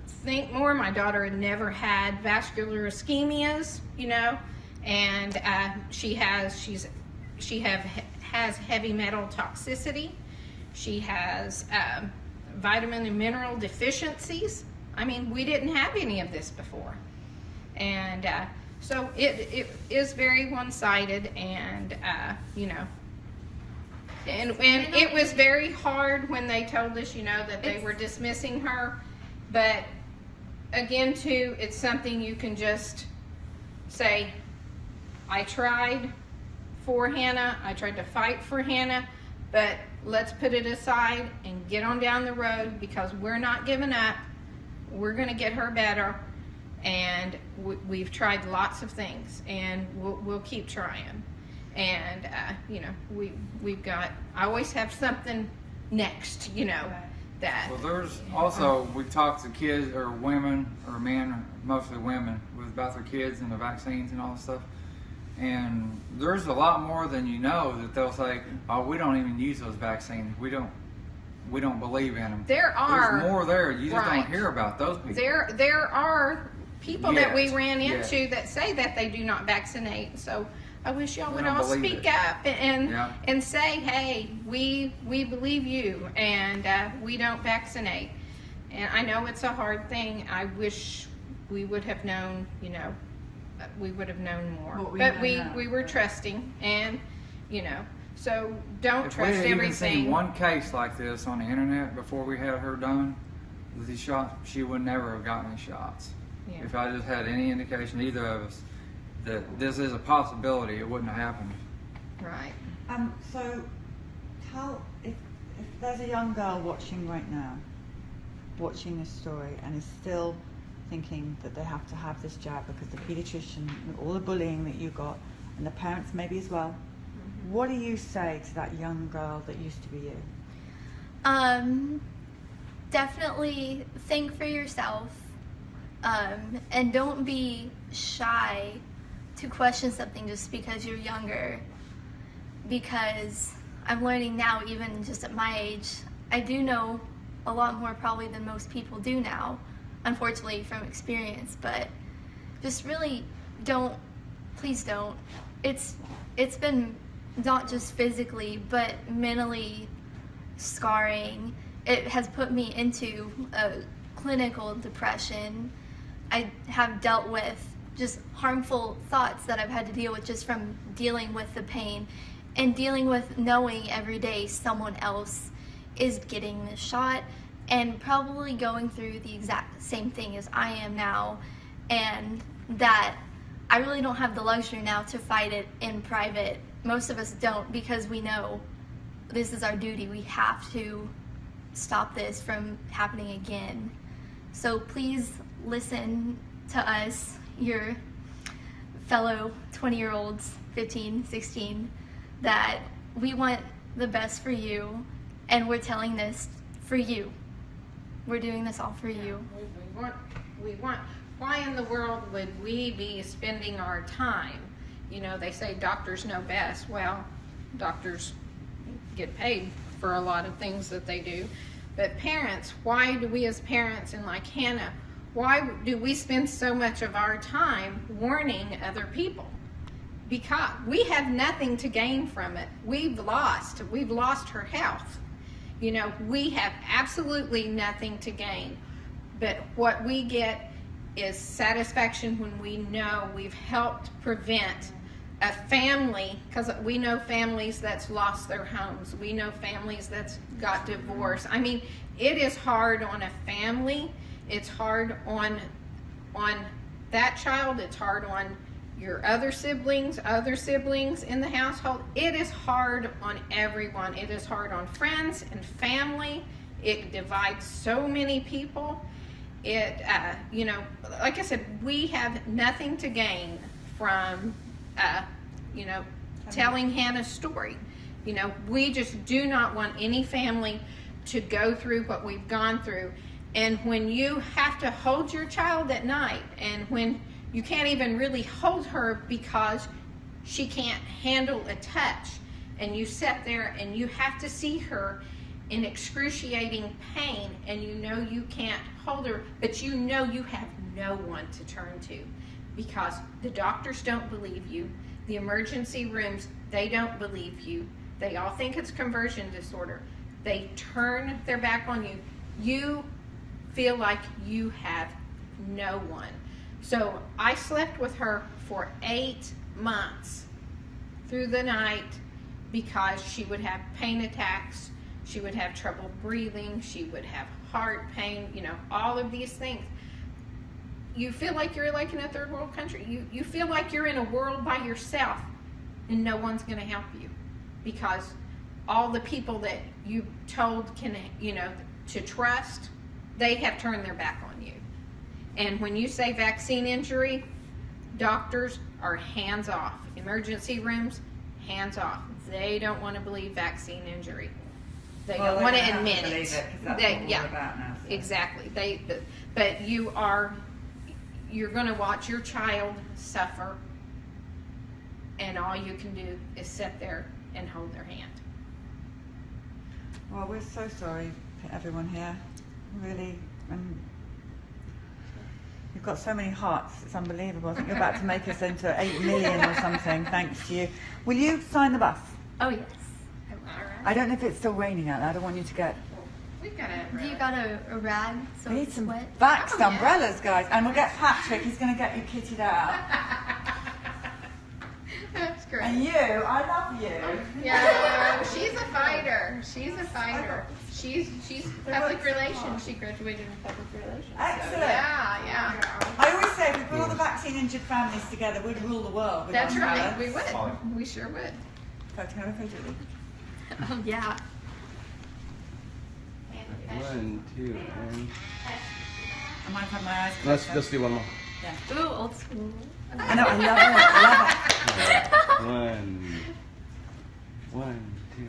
Speaker 4: think more. My daughter had never had vascular ischemias. You know, and she has heavy metal toxicity. She has vitamin and mineral deficiencies. I mean, we didn't have any of this before. And so it is very one-sided, and you know, and it was very hard when they told us, you know, that they were dismissing her. But again, too, it's something you can just say, I tried for Hannah, I tried to fight for Hannah, but let's put it aside and get on down the road, because we're not giving up. We're going to get her better, and we've tried lots of things, and we'll keep trying. And you know, we've got, I always have something next, you know, that.
Speaker 3: Well, there's also, we talked to kids or women or men, mostly women, about their kids and the vaccines and all this stuff. And there's a lot more than you know that they'll say, "Oh, we don't even use those vaccines. We don't believe in them."
Speaker 4: There are
Speaker 3: There's more there. You just
Speaker 4: right.
Speaker 3: don't hear about those people.
Speaker 4: There are people that we ran
Speaker 3: Yet.
Speaker 4: into that say that they do not vaccinate. So I wish y'all
Speaker 3: We
Speaker 4: would
Speaker 3: don't
Speaker 4: all
Speaker 3: believe
Speaker 4: speak
Speaker 3: it.
Speaker 4: up and
Speaker 3: Yeah.
Speaker 4: and say, hey, we believe you, and we don't vaccinate. And I know it's a hard thing. I wish we would have known, we would have known more.
Speaker 1: What we
Speaker 4: But
Speaker 1: know
Speaker 4: we
Speaker 1: now.
Speaker 4: we were trusting, and so don't
Speaker 3: If we
Speaker 4: trust
Speaker 3: had even
Speaker 4: everything.
Speaker 3: seen one case like this on the internet before we had her done with these shots, she would never have gotten these shots.
Speaker 4: Yeah.
Speaker 3: If I just had any indication, either of us, that this is a possibility, it wouldn't have happened.
Speaker 4: Right.
Speaker 1: So tell if there's a young girl watching right now, watching this story, and is still thinking that they have to have this jab because the pediatrician, all the bullying that you got, and the parents maybe as well. What do you say to that young girl that used to be you?
Speaker 6: Definitely think for yourself, and don't be shy to question something just because you're younger, because I'm learning now, even just at my age, I do know a lot more probably than most people do now, unfortunately from experience, but just really please don't. It's been not just physically but mentally scarring. It has put me into a clinical depression. I have dealt with just harmful thoughts that I've had to deal with just from dealing with the pain and dealing with knowing every day someone else is getting this shot and probably going through the exact same thing as I am now, and that I really don't have the luxury now to fight it in private. Most of us don't, because we know this is our duty. We have to stop this from happening again. So please listen to us, your fellow 20-year-olds, 15, 16, that we want the best for you, and we're telling this for you. We're doing this all for you.
Speaker 4: We want, why in the world would we be spending our time? They say doctors know best. Well, doctors get paid for a lot of things that they do. But parents, why do we as parents, and like Hannah, why do we spend so much of our time warning other people? Because we have nothing to gain from it. We've lost her health. We have absolutely nothing to gain. But what we get is satisfaction when we know we've helped prevent a family, because we know families that's lost their homes. We know families that's got divorced. I mean, it is hard on a family. It's hard on that child. It's hard on your other siblings in the household. It is hard on everyone. It is hard on friends and family. It divides so many people. It, like I said, we have nothing to gain from, telling Hannah's story. We just do not want any family to go through what we've gone through. And when you have to hold your child at night, and when you can't even really hold her because she can't handle a touch, and you sit there and you have to see her in excruciating pain, and you can't hold her, but you have no one to turn to, because the doctors don't believe you, the emergency rooms, they don't believe you, they all think it's conversion disorder, they turn their back on you. You feel like you have no one. So I slept with her for 8 months through the night, because she would have pain attacks, she would have trouble breathing, she would have heart pain, all of these things. You feel like you're like in a third world country. You feel like you're in a world by yourself, and no one's going to help you, because all the people that you told to trust, they have turned their back on you. And when you say vaccine injury, doctors are hands off. Emergency rooms, hands off. They don't want to believe vaccine injury. They
Speaker 1: Well,
Speaker 4: don't want to
Speaker 1: they're gonna
Speaker 4: admit
Speaker 1: have to believe
Speaker 4: it.
Speaker 1: it, 'cause that's
Speaker 4: They-
Speaker 1: what we're
Speaker 4: yeah,
Speaker 1: about now, so.
Speaker 4: exactly. But you're going to watch your child suffer, and all you can do is sit there and hold their hand.
Speaker 1: Well, we're so sorry to everyone here, really, and you've got so many hearts, it's unbelievable. I think you're about to make us into 8 million or something, thanks to you. Will you sign the bus?
Speaker 6: Oh yes.
Speaker 1: I don't know if it's still raining out there, I don't want you to get...
Speaker 4: We've got a
Speaker 6: Do you got a rag so
Speaker 1: We need
Speaker 6: it's
Speaker 1: some
Speaker 6: wet?
Speaker 1: Vaxxed
Speaker 4: Oh, yeah.
Speaker 1: umbrellas, guys, and we'll get Patrick, he's going to get you kitted out.
Speaker 4: That's great.
Speaker 1: And you, I love you.
Speaker 4: Yeah, she's a fighter. She's a fighter. She's public relations. She graduated in public relations. So,
Speaker 1: Excellent.
Speaker 4: yeah.
Speaker 1: I always say if we put all the vaccine injured families together, we'd rule the world with
Speaker 4: That's
Speaker 1: our
Speaker 4: right.
Speaker 1: talents.
Speaker 4: We would. We sure would.
Speaker 1: Folks, can I have a photo of you?
Speaker 6: Oh yeah.
Speaker 5: 1, 2, and
Speaker 1: I might have my eyes
Speaker 5: let's
Speaker 1: closed.
Speaker 5: just do one more.
Speaker 6: Ooh, old school.
Speaker 1: I know, I love it. I love it.
Speaker 5: 1, 2,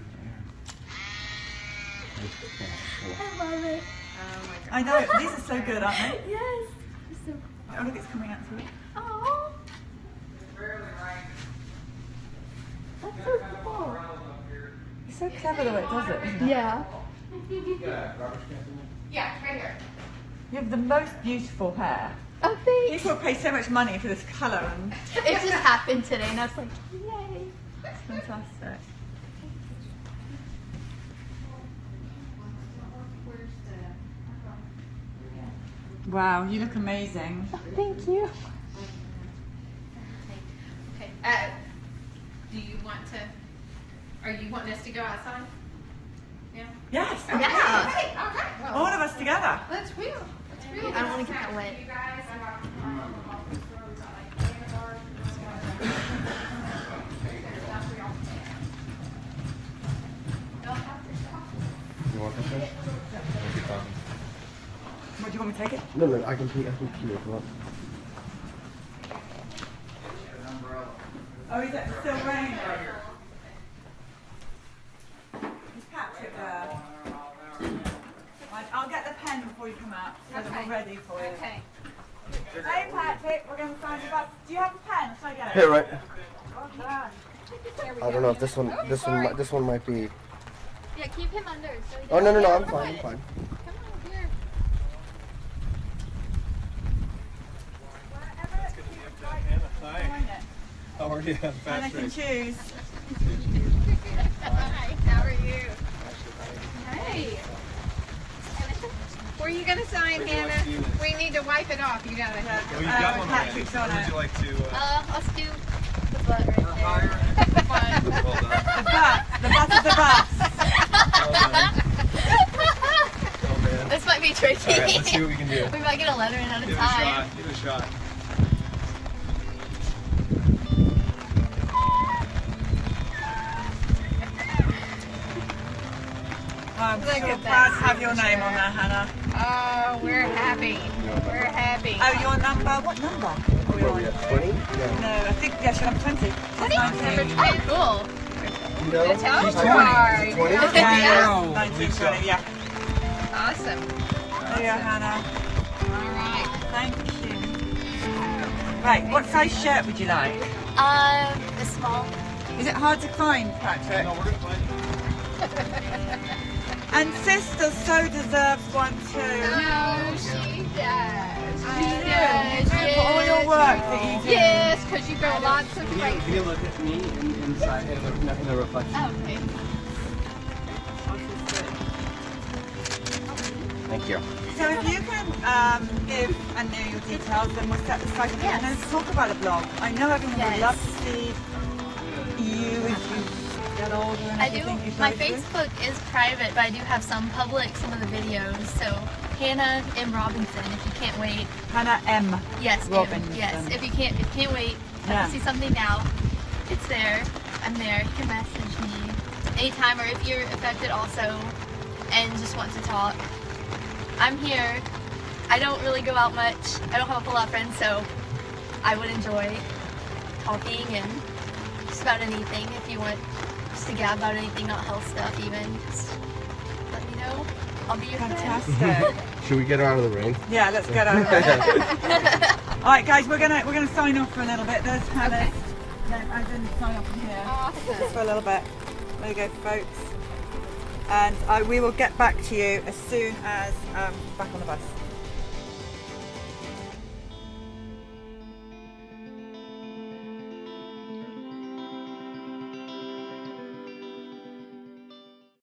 Speaker 6: I love it.
Speaker 4: Oh my God.
Speaker 1: I know, these are so good, aren't they?
Speaker 6: Yes. So,
Speaker 1: Oh, look, it's coming out through it.
Speaker 6: oh, that's so cool.
Speaker 1: It's so clever the way it does it, isn't it?
Speaker 6: Yeah.
Speaker 4: Yeah, right here.
Speaker 1: You have the most beautiful hair.
Speaker 6: Oh, thanks.
Speaker 1: People pay so much money for this colour and
Speaker 6: It just happened today, and I was like, yay.
Speaker 1: it's fantastic. Wow, you look amazing.
Speaker 6: Thank you.
Speaker 4: Okay. Do you want to? Are you wanting us to go outside? Yeah.
Speaker 1: Yes,
Speaker 6: Yeah.
Speaker 4: Okay. Okay. Well,
Speaker 1: all of us together.
Speaker 4: let's wheel. Let's wheel.
Speaker 6: I don't want to get that wet.
Speaker 4: You guys.
Speaker 5: You want this one?
Speaker 1: What, do you want me to take it?
Speaker 5: No, I can pee. I can pee if you want.
Speaker 1: Oh, is it still raining? Is Patrick there? Right, I'll get the pen before you come out, so that we're ready for you.
Speaker 4: Okay.
Speaker 1: Hey Patrick, we're going to sign the bus. Do you have a pen? Shall I get it?
Speaker 5: Hey, right.
Speaker 1: Well done.
Speaker 5: I don't know if this one might be.
Speaker 6: Yeah, keep him under. So he
Speaker 5: Oh no,
Speaker 6: doesn't-
Speaker 5: I'm fine. I'm fine.
Speaker 6: Come on, here.
Speaker 2: How are you?
Speaker 1: And I can choose.
Speaker 4: Hi. How are you? Hey. Where are you gonna sign, Hannah? We need to wipe it off. You gotta.
Speaker 2: Well, you've got one already.
Speaker 1: Patrick's on
Speaker 2: Would
Speaker 1: it.
Speaker 2: you like to?
Speaker 6: Let's do the butt right there.
Speaker 2: Well done.
Speaker 1: The bus. The bus is the bus.
Speaker 2: Well done. Oh man.
Speaker 6: This might be tricky.
Speaker 2: All right, let's see what we can do.
Speaker 6: We might get a letter in at a
Speaker 2: Give it a
Speaker 6: time.
Speaker 2: shot. Give it a shot.
Speaker 1: I'm
Speaker 4: Look
Speaker 1: so
Speaker 4: at
Speaker 1: proud
Speaker 4: that
Speaker 1: to have your name on there, Hannah.
Speaker 4: Oh, we're happy. We're happy.
Speaker 1: Oh, your number? What number? Are we on?
Speaker 5: 20?
Speaker 1: No, I think, yeah, she'll have 20. She's 19.
Speaker 6: Oh, cool.
Speaker 5: You know?
Speaker 4: It's how
Speaker 5: She's
Speaker 4: old
Speaker 5: 20.
Speaker 4: you are.
Speaker 5: She's 20?
Speaker 1: Yeah,
Speaker 4: Yeah.
Speaker 1: 19, 20, yeah.
Speaker 4: Awesome.
Speaker 1: There you are, Hannah.
Speaker 4: All right.
Speaker 1: Thank you. Right, what size shirt would you like?
Speaker 6: A small.
Speaker 1: Is it hard to find, Patrick?
Speaker 2: No, we're gonna find you.
Speaker 1: And sister so deserves one too.
Speaker 6: No, she does.
Speaker 1: For all your work that you do.
Speaker 6: Yes, because you go lots of
Speaker 5: Can
Speaker 6: places.
Speaker 5: you look at me inside in the reflection?
Speaker 6: Okay.
Speaker 5: Thank you.
Speaker 1: So if you can give Anu your details, then we'll set the site up
Speaker 6: Yes.
Speaker 1: and then talk about a blog. I know everyone would
Speaker 6: Yes.
Speaker 1: love to see you as you get older and
Speaker 6: I do.
Speaker 1: everything you
Speaker 6: My
Speaker 1: go through.
Speaker 6: Facebook is private, but I do have some public, some of the videos. So Hannah M. Robinson, if you can't wait.
Speaker 1: Hannah M.
Speaker 6: Yes, M.
Speaker 1: Robinson.
Speaker 6: Yes, if you can't wait,
Speaker 1: Yeah.
Speaker 6: to see something now, it's there. I'm there. You can message me anytime, or if you're affected also and just want to talk. I'm here. I don't really go out much. I don't have a whole lot of friends, so I would enjoy talking and just about anything. If you want just to gab about anything, not health stuff even, just know. I'll be your friend.
Speaker 1: Fantastic.
Speaker 2: Should we get her out of the rain?
Speaker 1: Yeah, let's get over it. All right, guys, we're gonna sign off for a little bit. There's Hannah. Then I'm going to sign off from here just for a little bit. There you go, folks. And we will get back to you as soon as back on the bus.